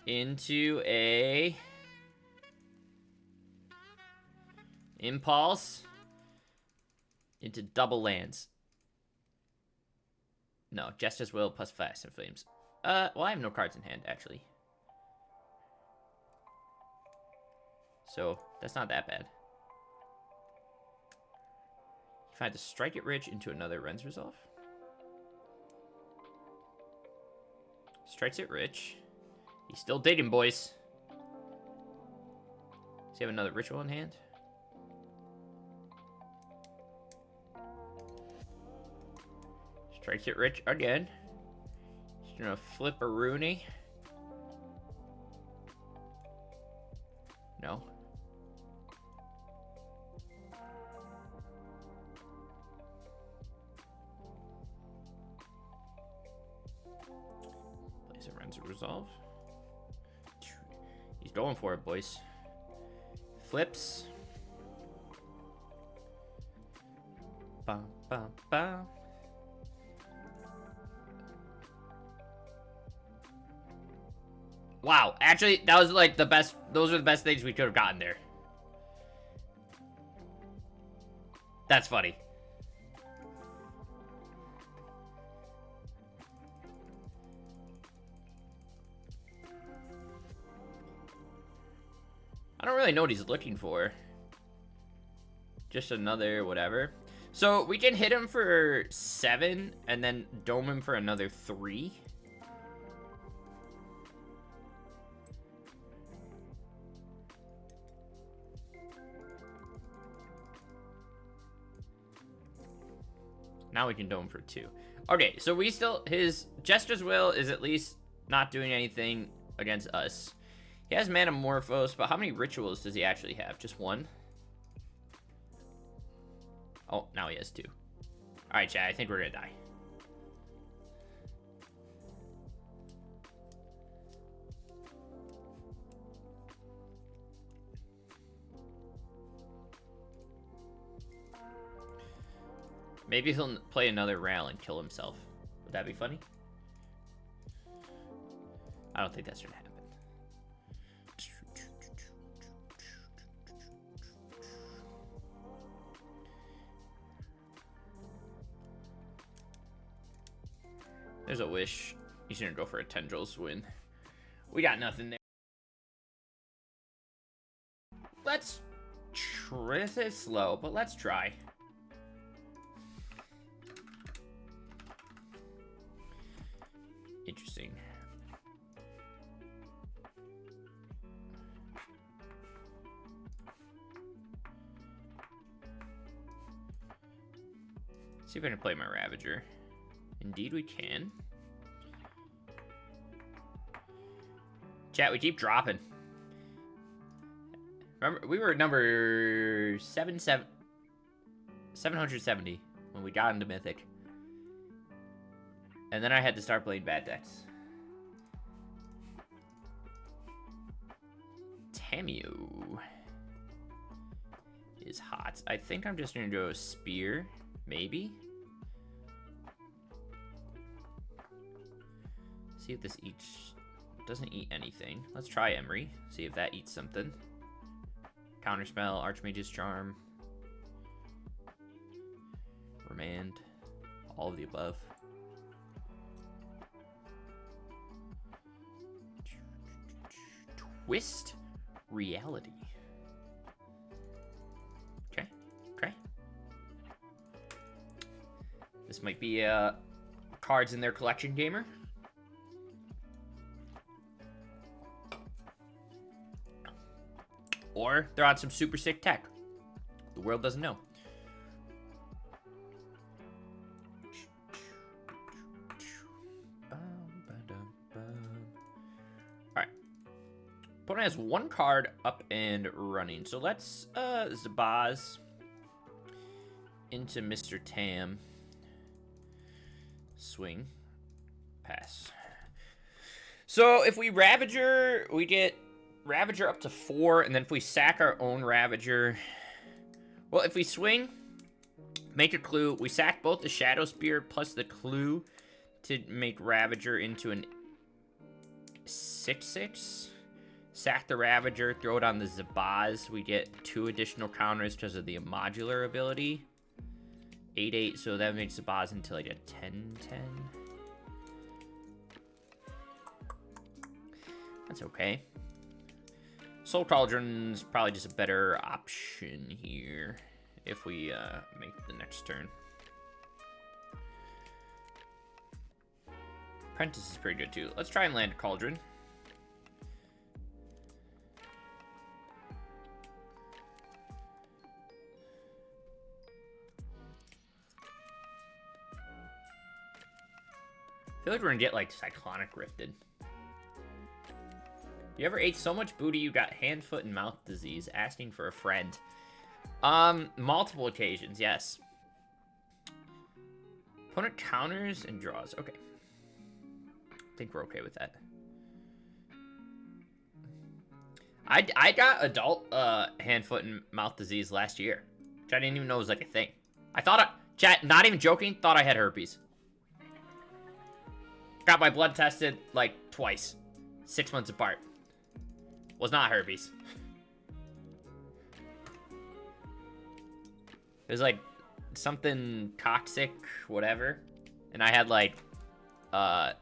Into a Impulse. Into double lands. No, Jester's Will plus Fast and Flames. Well, I have no cards in hand, actually. So, that's not that bad. If I had to strike it rich into another Ren's Resolve. Strikes it rich. He's still digging, boys. Does he have another Ritual in hand? Strikes it rich again. He's gonna flip a Rooney. No. Plays a Ren's Resolve. He's going for it, boys. Flips. Bum, bum, bum. Wow, actually, that was like the best. Those are the best things we could have gotten there. That's funny. I don't really know what he's looking for. Just another whatever. So we can hit him for 7 and then dome him for another 3. Now we can dome for 2. Okay, so we still... His Jester's Will is at least not doing anything against us. He has Manamorphose, but how many Rituals does he actually have? Just 1? Oh, now he has 2. Alright, chat, I think we're gonna die. Maybe he'll play another Rail and kill himself. Would that be funny? I don't think that's gonna happen. There's a wish. He's gonna go for a Tendrils win. We got nothing there. Let's try. This is slow, but let's try. Interesting. See if I can play my Ravager. Indeed we can. Chat, we keep dropping. Remember, we were number 770 when we got into Mythic. And then I had to start playing bad decks. Tamio is hot. I think I'm just gonna go Spear. Maybe? See if this eats... Doesn't eat anything. Let's try Emery. See if that eats something. Counterspell, Archmage's Charm. Remand. All of the above. Twist Reality. Okay. Okay. This might be cards in their collection, gamer. Or they're on some super sick tech. The world doesn't know. Alright. Opponent has one card up and running. So let's Zabaz into Mr. Tam. Swing. Pass. So if we Ravager, we get Ravager up to 4, and then if we sack our own Ravager... Well, if we swing, make a clue, we sack both the Shadow Spear plus the clue to make Ravager into an 6/6. Sack the Ravager, throw it on the Zabaz. We get 2 additional counters because of the modular ability. 8/8, so that makes Zabaz into like a 10/10. That's okay. Soul Cauldron's probably just a better option here if we make the next turn. Apprentice is pretty good too. Let's try and land a Cauldron. I feel like we're gonna get like Cyclonic Rifted. You ever ate so much booty you got hand, foot, and mouth disease? Asking for a friend. Multiple occasions, yes. Opponent counters and draws. Okay. I think we're okay with that. I got adult hand, foot, and mouth disease last year, which I didn't even know was like a thing. I thought, chat, not even joking, thought I had herpes. Got my blood tested like twice, 6 months apart. Was not herpes. It was like something toxic, whatever. And I had like, I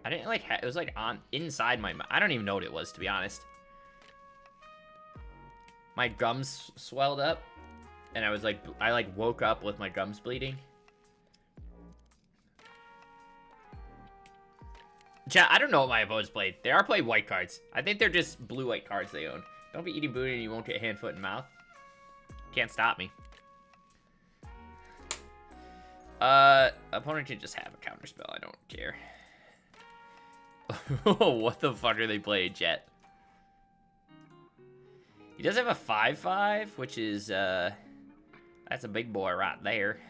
didn't like, it was like on inside my mouth. I don't even know what it was, to be honest. My gums swelled up, and I was like, I like woke up with my gums bleeding. Chat, I don't know what my opponents played. They are playing white cards. I think they're just blue-white cards they own. Don't be eating booty and you won't get hand, foot, and mouth. Can't stop me. Opponent can just have a counterspell. I don't care. What the fuck are they playing, chat? He does have a 5/5, which is, that's a big boy right there.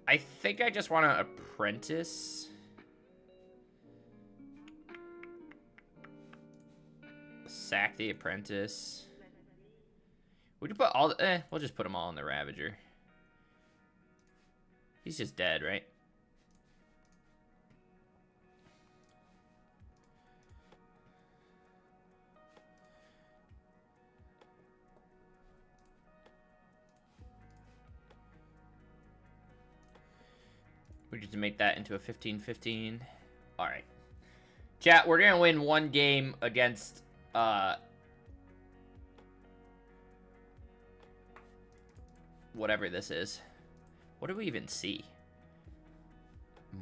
I think I just want to apprentice. Sack the apprentice. We can put all the, we'll just put them all in the Ravager. He's just dead, right? We get to make that into a 15-15. All right. Chat, we're gonna win one game against whatever this is. What do we even see?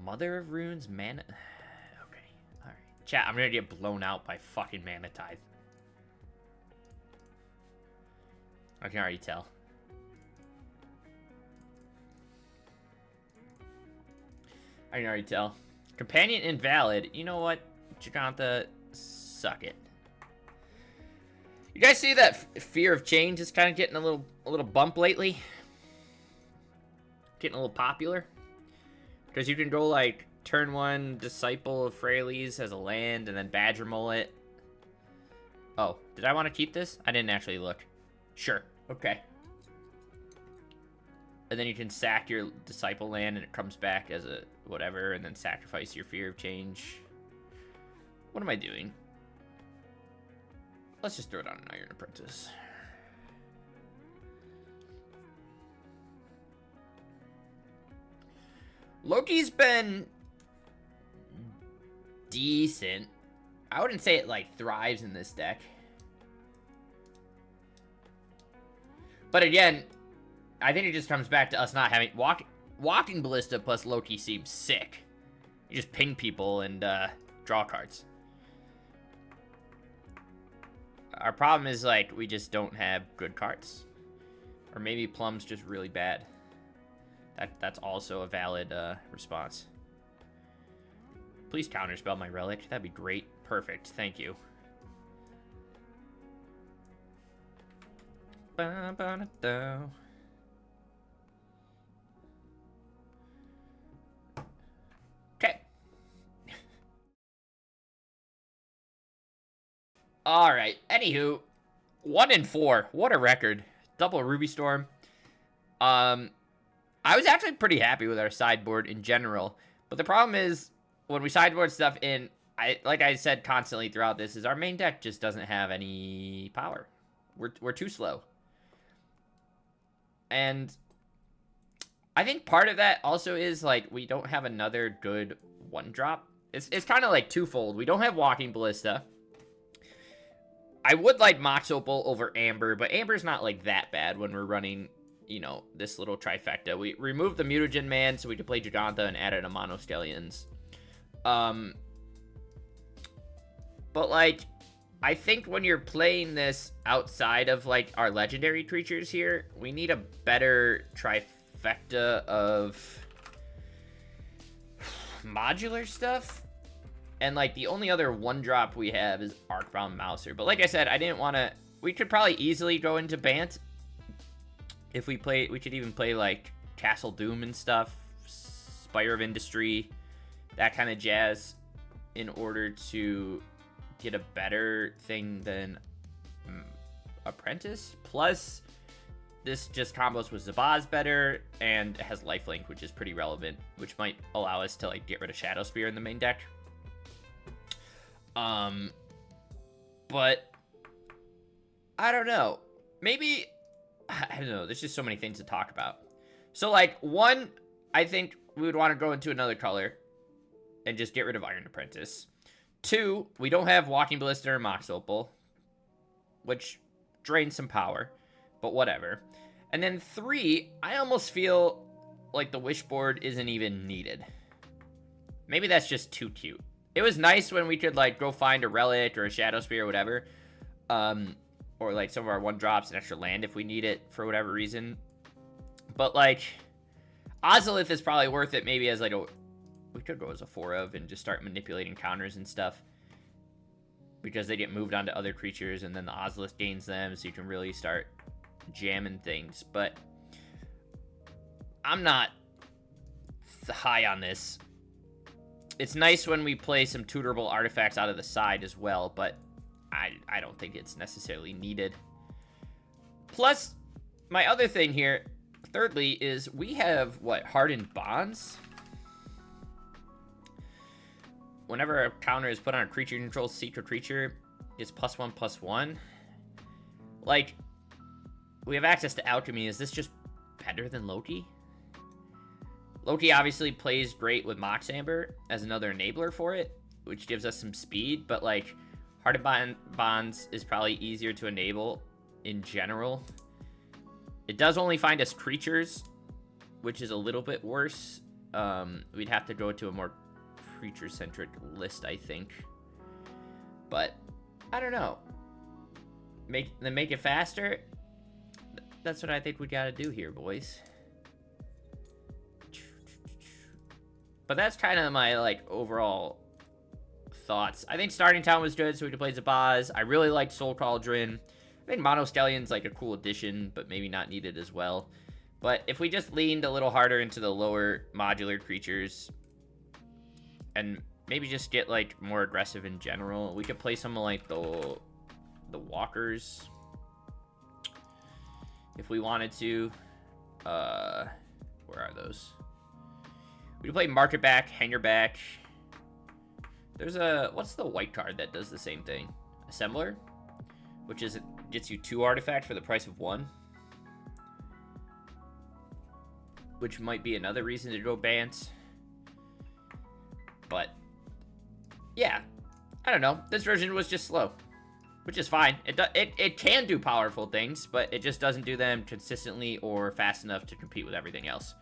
Mother of Runes, Mana. Okay, alright. Chat, I'm gonna get blown out by fucking Mana Tithe. I can already tell. I can already tell. Companion invalid. You know what? Giganta, suck it. You guys see that Fear of Change is kind of getting a little bump lately? Getting a little popular? Because you can go like turn 1 Disciple of Freyalise as a land and then Badger Mullet. Oh, did I want to keep this? I didn't actually look. Sure. Okay. and then you can sack your Disciple land, and it comes back as a whatever, and then sacrifice your Fear of Change. What am I doing? Let's just throw it on an Iron Apprentice. Loki's been decent. I wouldn't say it, like, thrives in this deck. But again, I think it just comes back to us not having... Walking Ballista plus Loki seems sick. You just ping people and draw cards. Our problem is, like, we just don't have good cards. Or maybe Plum's just really bad. That's also a valid response. Please counterspell my relic. That'd be great. Perfect. Thank you. Okay. All right. Anywho, 1-4. What a record. Double Ruby Storm. I was actually pretty happy with our sideboard in general, but the problem is when we sideboard stuff in, like I said constantly throughout this, is our main deck just doesn't have any power. We're too slow. And I think part of that also is, like, we don't have another good one-drop. It's kind of like twofold. We don't have Walking Ballista. I would like Mox Opal over Amber, but Amber's not, like, that bad when we're running, you know, this little trifecta. We removed the Mutagen Man so we could play Giganta and added a Mono Stallions. But, like, I think when you're playing this outside of, like, our legendary creatures here, we need a better trifecta of modular stuff. And, like, the only other one-drop we have is Arcbound Mouser. But like I said, I didn't want to... We could probably easily go into Bant. If we play... We could even play, like, Castle Doom and stuff. Spire of Industry. That kind of jazz. In order to get a better thing than Apprentice. Plus, this just combos with Zabaz better. And it has Lifelink, which is pretty relevant. Which might allow us to, like, get rid of Shadow Spear in the main deck. But I don't know. Maybe, I don't know. There's just so many things to talk about. So, like, one, I think we would want to go into another color and just get rid of Iron Apprentice. Two, we don't have Walking Ballista or Mox Opal, which drains some power, but whatever. And then three, I almost feel like the Wishboard isn't even needed. Maybe that's just too cute. It was nice when we could, like, go find a Relic or a Shadow Spear or whatever. Or, like, some of our one-drops, an extra land if we need it for whatever reason. But, like, Ozolith is probably worth it maybe as, like, a... We could go as a 4-of and just start manipulating counters and stuff. Because they get moved on to other creatures, and then the Ozolith gains them, so you can really start jamming things. But I'm not high on this. It's nice when we play some tutorable artifacts out of the side as well, but I don't think it's necessarily needed. Plus, my other thing here, thirdly, is we have, what, Hardened Bonds? Whenever a counter is put on a creature control secret creature, it's +1/+1. Like, we have access to Alchemy. Is this just better than Loki? Loki obviously plays great with Mox Amber as another enabler for it, which gives us some speed, but, like, Hardened Bonds is probably easier to enable in general. It does only find us creatures, which is a little bit worse. We'd have to go to a more creature-centric list, I think. But, I don't know. Make it faster? That's what I think we gotta do here, boys. But that's kind of my, like, overall thoughts. I think Starting Town was good, so we could play Zabaz. I really liked Soul Cauldron. I think Mono Stallion's, like, a cool addition, but maybe not needed as well. But if we just leaned a little harder into the lower modular creatures, and maybe just get, like, more aggressive in general, we could play some of, like, the Walkers, if we wanted to. Where are those? We can play Market Back, Hanger Back. There's a... What's the white card that does the same thing? Assembler? Which is... It gets you 2 artifact for the price of 1. Which might be another reason to go Bant. But... Yeah. I don't know. This version was just slow. Which is fine. It can do powerful things, but it just doesn't do them consistently or fast enough to compete with everything else.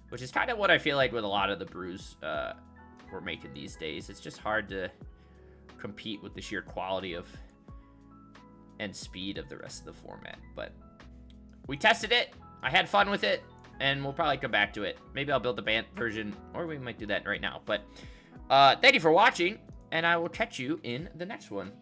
Which is kind of what I feel like with a lot of the brews we're making these days. It's just hard to compete with the sheer quality of and speed of the rest of the format. But we tested it. I had fun with it, and we'll probably come back to it. Maybe I'll build the Bant version, or we might do that right now. But thank you for watching, and I will catch you in the next one.